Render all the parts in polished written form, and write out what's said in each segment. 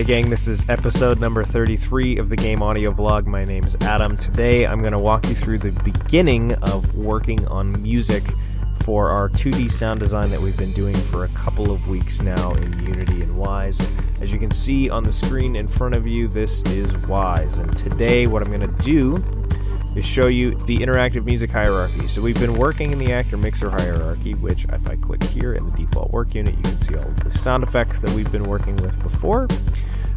gang, this is episode number 33 of the Game Audio Vlog. My name is Adam. Today I'm going to walk you through the beginning of working on music for our 2D sound design that we've been doing for a couple of weeks now in Unity and Wwise. As you can see on the screen in front of you, this is Wwise, and today what I'm going to do is show you the interactive music hierarchy. So we've been working in the actor mixer hierarchy, which if I click here in the default work unit, you can see all of the sound effects that we've been working with before.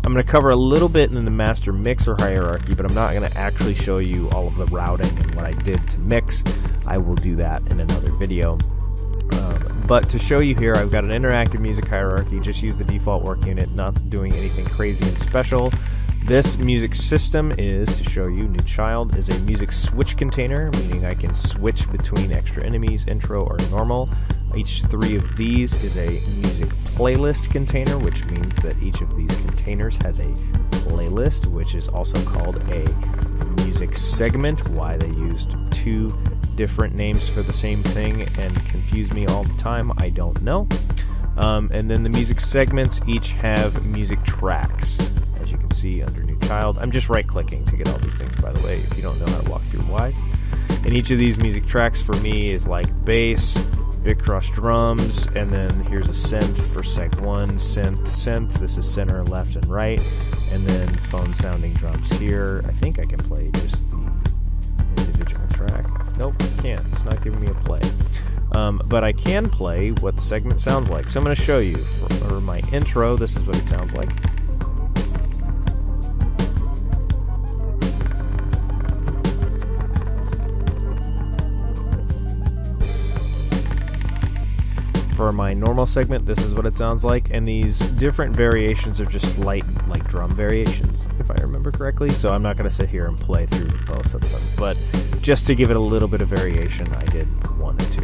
I'm going to cover a little bit in the master mixer hierarchy, but I'm not going to actually show you all of the routing and what I did to mix. I will do that in another video. But to show you here, I've got an interactive music hierarchy. Just use the default work unit, not doing anything crazy and special. This music system is, to show you, new child, is a music switch container, meaning I can switch between extra enemies, intro, or normal. Each three of these is a music playlist container, which means that each of these containers has a playlist, which is also called a music segment. Why they used two different names for the same thing and confuse me all the time, I don't know. And then the music segments each have music tracks. As you can see under new child, I'm just right clicking to get all these things, by the way, if you don't know how to walk through Wwise. And each of these music tracks for me is like bass, big cross drums, and then here's a synth for seg 1, synth, this is center, left, and right, and then phone sounding drums here. I think I can play just the individual track. Nope, I can't. It's not giving me a play. But I can play what the segment sounds like. So I'm going to show you. For my intro, this is what it sounds like. For my normal segment, this is what it sounds like, and these different variations are just slight, like drum variations, if I remember correctly, so I'm not going to sit here and play through both of them, but just to give it a little bit of variation, I did 1 and 2.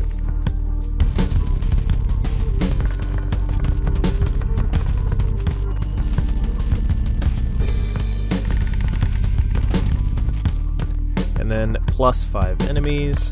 And then plus 5 enemies.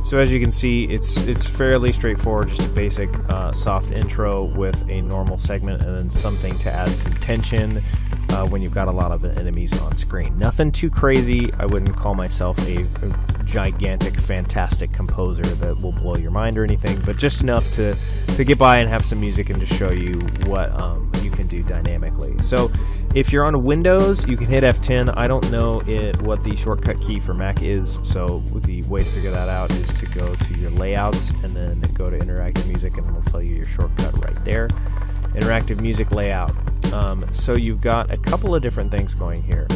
So as you can see, it's fairly straightforward, just a basic soft intro with a normal segment and then something to add some tension when you've got a lot of enemies on screen. Nothing too crazy. I wouldn't call myself a gigantic, fantastic composer that will blow your mind or anything, but just enough to get by and have some music and just show you what you can do dynamically. So if you're on Windows, you can hit F10. I don't know what the shortcut key for Mac is, so the way to figure that out is to go to your layouts and then go to interactive music, and it'll tell you your shortcut right there. Interactive music layout. So you've got a couple of different things going here.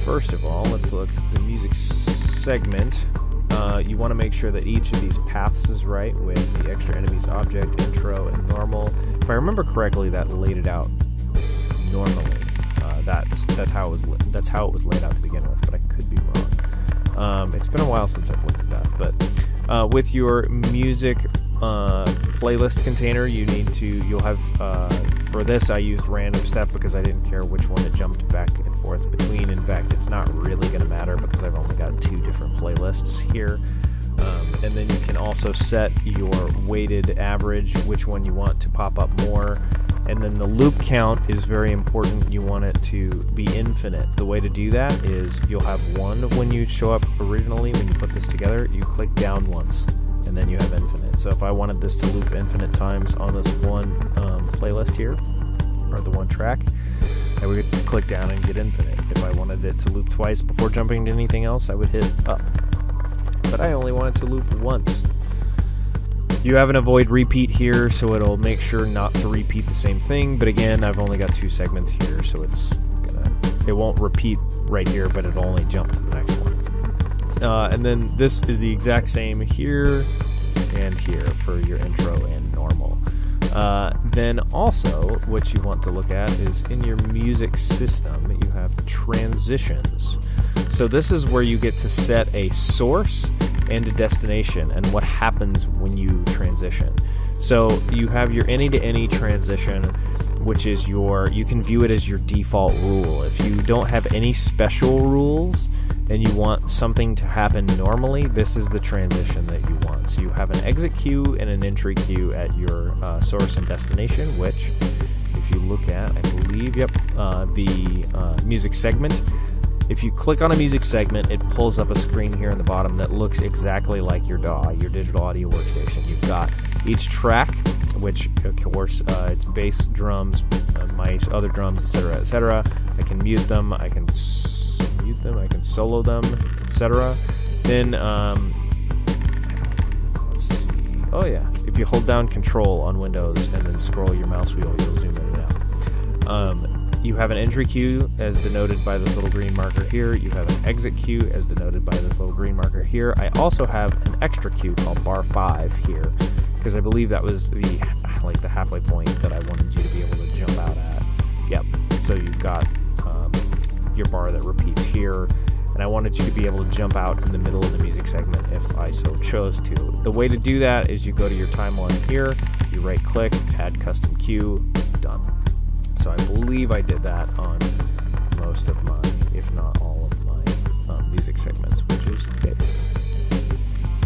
First of all, let's look at the music segment. You want to make sure that each of these paths is right with the extra enemies object, intro, and normal. If I remember correctly, that laid it out normally. That's how it was laid out to begin with, but I could be wrong. It's been a while since I've looked at that, but with your music playlist container, you'll have for this I used random step because I didn't care which one it jumped back and forth between. In fact, it's not really going to matter because I've only got 2 different playlists here. And then you can also set your weighted average, which one you want to pop up more. And then the loop count is very important. You want it to be infinite. The way to do that is you'll have 1 when you show up originally. When you put this together, you click down once, and then you have infinite. So if I wanted this to loop infinite times on this one playlist here, or the one track, I would click down and get infinite. If I wanted it to loop twice before jumping to anything else, I would hit up. But I only want it to loop once. You have an avoid repeat here, so it'll make sure not to repeat the same thing, but again, I've only got 2 segments here, so it won't repeat right here, but it'll only jump to the next one. And then this is the exact same here and here for your intro and normal. Then also, what you want to look at is in your music system, you have transitions. So this is where you get to set a source and a destination and what happens when you transition. So you have your any-to-any transition, which is you can view it as your default rule. If you don't have any special rules, and you want something to happen normally, this is the transition that you want. So you have an exit cue and an entry cue at your source and destination, which, if you look at, I believe, the music segment. If you click on a music segment, it pulls up a screen here in the bottom that looks exactly like your DAW, your digital audio workstation. You've got each track, which, of course, it's bass, drums, mice, other drums, etc., etc. I can mute them, I can I can solo them, etc. Then, let's see. Oh yeah, if you hold down Control on Windows and then scroll your mouse wheel, you'll zoom in and out. You have an entry cue as denoted by this little green marker here. You have an exit cue as denoted by this little green marker here. I also have an extra cue called bar 5 here, because I believe that was the halfway point that I wanted you to be able to jump out at. Yep. So you've got your bar that repeats here, and I wanted you to be able to jump out in the middle of the music segment if I so chose to. The way to do that is you go to your timeline here, you right click, add custom cue, done. So I believe I did that on most of my, if not all of my music segments, which is good.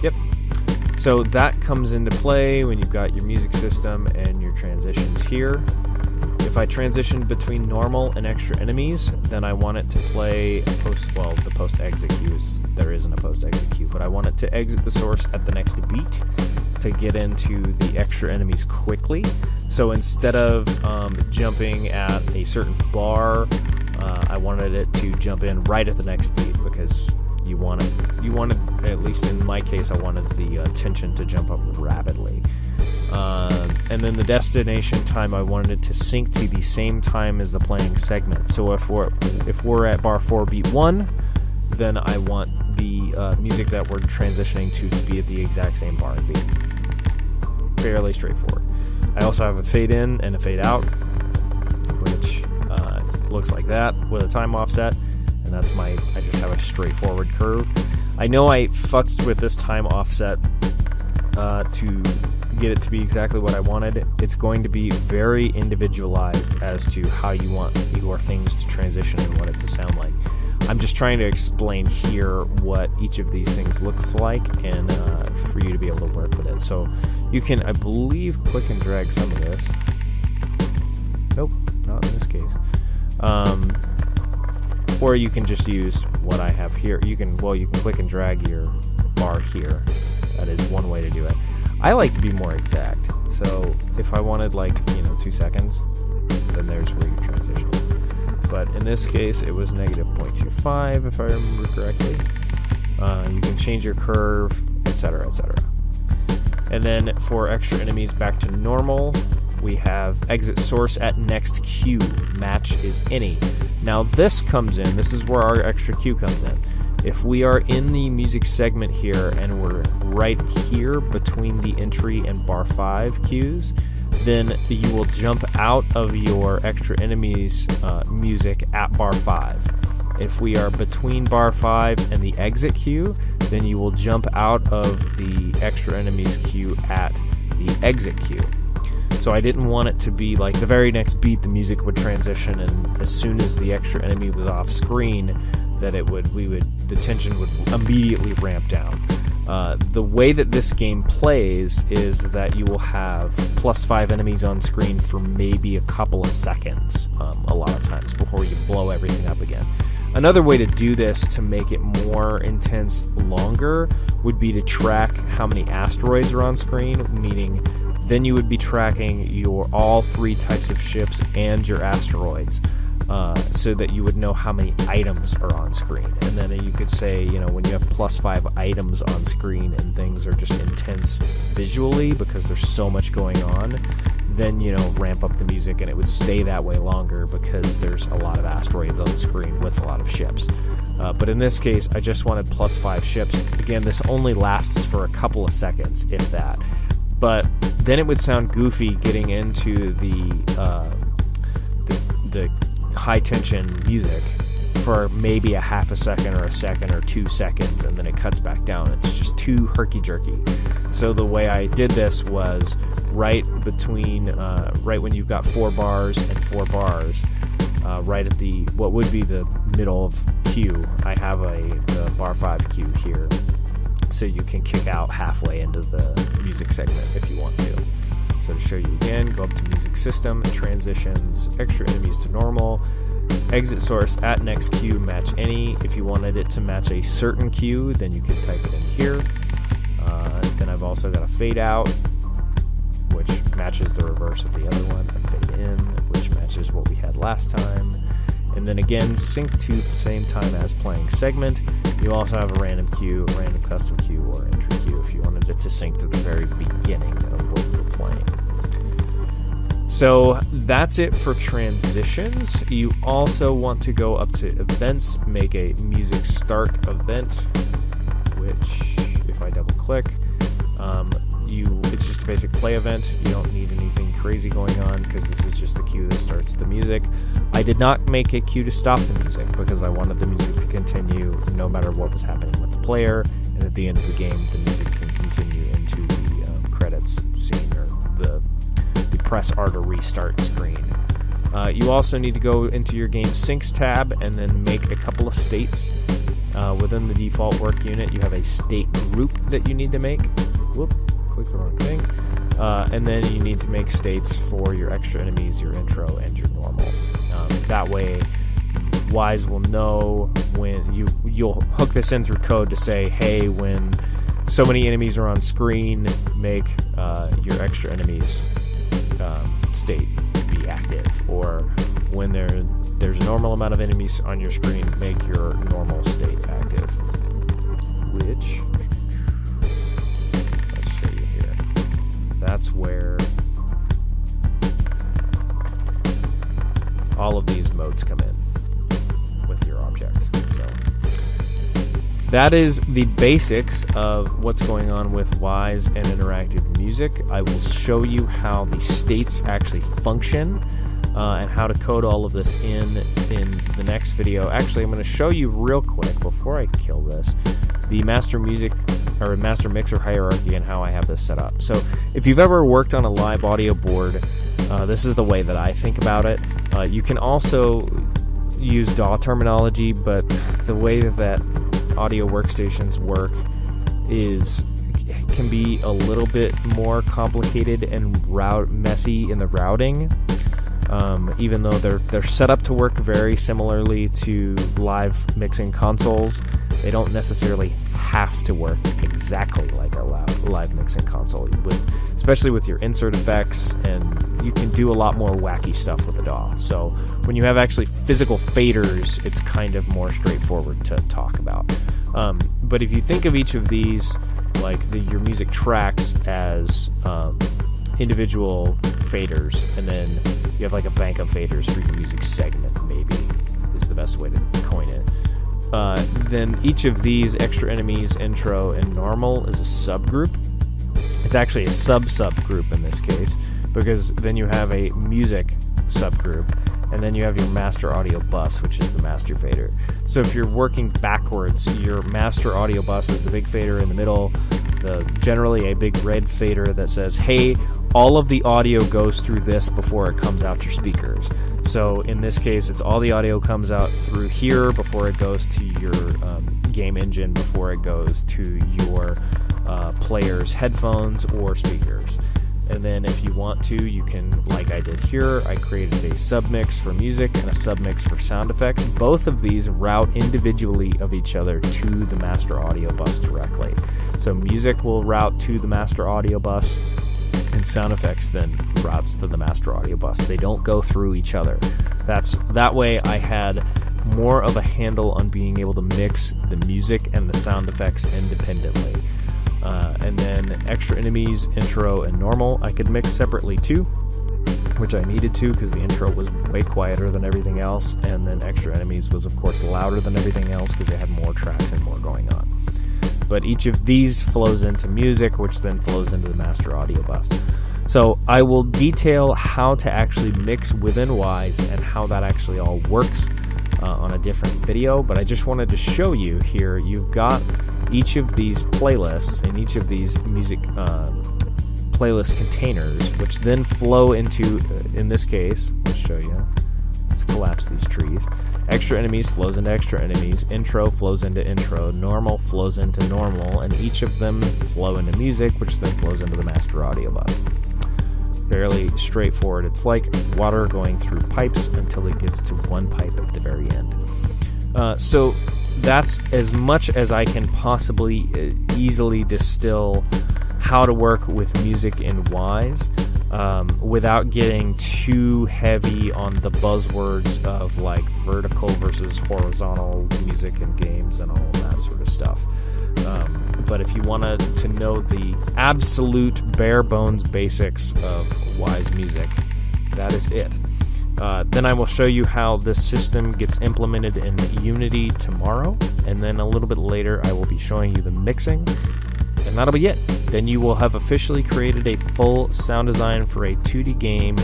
Yep. So that comes into play when you've got your music system and your transitions here. If I transition between normal and extra enemies, then I want it to play the post-exit cue there isn't a post-exit cue, but I want it to exit the source at the next beat to get into the extra enemies quickly. So instead of jumping at a certain bar, I wanted it to jump in right at the next beat, because you wanted, at least in my case, I wanted the tension to jump up rapidly. And then the destination time, I wanted it to sync to the same time as the playing segment. So if we're at bar 4 beat 1, then I want the music that we're transitioning to be at the exact same bar and beat. Fairly straightforward. I also have a fade in and a fade out, which looks like that with a time offset, and I just have a straightforward curve. I know I futzed with this time offset to get it to be exactly what I wanted. It's going to be very individualized as to how you want your things to transition and what it to sound like. I'm just trying to explain here what each of these things looks like, and for you to be able to work with it. So you can, I believe, click and drag some of this. Nope, not in this case. Or you can just use what I have here. You can click and drag your bar here. That is one way to do it. I like to be more exact. So if I wanted 2 seconds, then there's where you transition. But in this case, it was negative 0.25, if I remember correctly. You can change your curve, etc., etc. And then for extra enemies back to normal, we have exit source at next cue. Match is any. Now this comes in. This is where our extra cue comes in. If we are in the music segment here and we're right here between the entry and bar 5 cues, then you will jump out of your extra enemies music at bar 5. If we are between bar 5 and the exit cue, then you will jump out of the extra enemies cue at the exit cue. So I didn't want it to be like the very next beat the music would transition, and as soon as the extra enemy was off screen, that the tension would immediately ramp down. The way that this game plays is that you will have +5 enemies on screen for maybe a couple of seconds, a lot of times, before you blow everything up again. Another way to do this to make it more intense longer would be to track how many asteroids are on screen, meaning then you would be tracking your all 3 types of ships and your asteroids. So that you would know how many items are on screen. And then you could say, when you have +5 items on screen and things are just intense visually because there's so much going on, then, ramp up the music, and it would stay that way longer because there's a lot of asteroids on the screen with a lot of ships. But in this case, I just wanted +5 ships. Again, this only lasts for a couple of seconds, if that. But then it would sound goofy getting into the high tension music for maybe a half a second or a second or 2 seconds, and then it cuts back down. It's just too herky-jerky. So the way I did this was right when you've got 4 bars and 4 bars, right at the what would be the middle of cue. I have the bar 5 cue here, so you can kick out halfway into the music segment if you want to. So to show you again, go up to music system, transitions, extra enemies to normal, exit source at next cue, match any. If you wanted it to match a certain cue, then you can type it in here. Then I've also got a fade out, which matches the reverse of the other one, a fade in, which matches what we had last time. And then again, sync to the same time as playing segment. You also have a random cue, a random custom cue, or entry cue if you wanted it to sync to the very beginning of what you were playing. So that's it for transitions. You also want to go up to events, make a music start event, which if I double click, it's just a basic play event. You don't need anything crazy going on because this is just the cue that starts the music. I did not make a cue to stop the music because I wanted the music to continue no matter what was happening with the player, and at the end of the game the music can continue into the credits scene or the press R to restart screen. You also need to go into your game syncs tab and then make a couple of states. Within the default work unit, you have a state group that you need to make. Whoop, click the wrong thing. And then you need to make states for your extra enemies, your intro, and your normal. That way, Wwise will know when you'll hook this in through code to say, hey, when so many enemies are on screen, make your extra enemies state be active, or when there's a normal amount of enemies on your screen, make your normal state active. Which, let's show you here. That's where all of these modes come in with your objects. So that is the basics of what's going on with Wwise and interactive music. I will show you how the states actually function and how to code all of this in the next video. Actually, I'm going to show you real quick before I kill this the master music or master mixer hierarchy and how I have this set up. So if you've ever worked on a live audio board, this is the way that I think about it. You can also use DAW terminology, but the way that audio workstations work can be a little bit more complicated and messy in the routing. Even though they're set up to work very similarly to live mixing consoles, they don't necessarily have to work exactly like a live mixing console, especially with your insert effects, and you can do a lot more wacky stuff with the DAW. So when you have actually physical faders, it's kind of more straightforward to talk about. But if you think of each of these, like your music tracks as individual faders, and then you have like a bank of faders for your music segment, maybe is the best way to coin it. Then each of these extra enemies, intro, and normal is a subgroup. It's actually a subgroup in this case, because then you have a music subgroup, and then you have your master audio bus, which is the master fader. So if you're working backwards, your master audio bus is the big fader in the middle, generally a big red fader that says, hey, all of the audio goes through this before it comes out your speakers. So in this case, it's all the audio comes out through here before it goes to your game engine, before it goes to your player's headphones or speakers. And then if you want to, you can, like I did here, I created a submix for music and a submix for sound effects. Both of these route individually of each other to the master audio bus directly. So music will route to the master audio bus, and sound effects then routes to the master audio bus. They don't go through each other. That way I had more of a handle on being able to mix the music and the sound effects independently. And then extra enemies, intro, and normal I could mix separately too, which I needed to because the intro was way quieter than everything else, and then extra enemies was of course louder than everything else because they had more tracks and more going on. But each of these flows into music, which then flows into the master audio bus. So I will detail how to actually mix within Wwise and how that actually all works on a different video, but I just wanted to show you here, you've got each of these playlists and each of these music playlist containers, which then flow into, in this case, let's show you, Let's collapse these trees. Extra enemies flows into extra enemies. Intro flows into intro. Normal flows into normal. And each of them flow into music, which then flows into the master audio bus. Fairly straightforward. It's like water going through pipes until it gets to one pipe at the very end. So that's as much as I can possibly easily distill how to work with music in Wwise without getting too heavy on the buzzwords of like vertical versus horizontal music in games and all that sort of stuff. But if you wanted to know the absolute bare bones basics of Wwise music, that is it. Then I will show you how this system gets implemented in Unity tomorrow, and then a little bit later I will be showing you the mixing, and that'll be it. Then you will have officially created a full sound design for a 2D game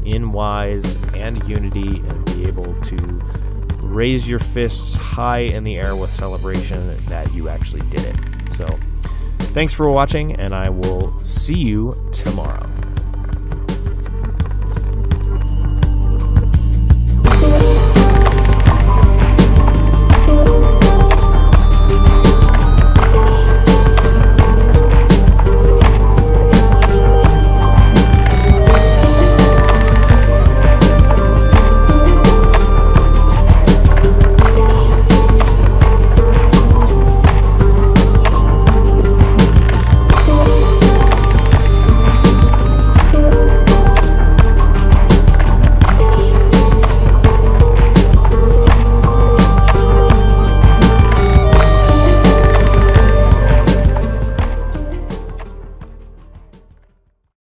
in Wwise and Unity, and be able to raise your fists high in the air with celebration that you actually did it. So, thanks for watching, and I will see you tomorrow.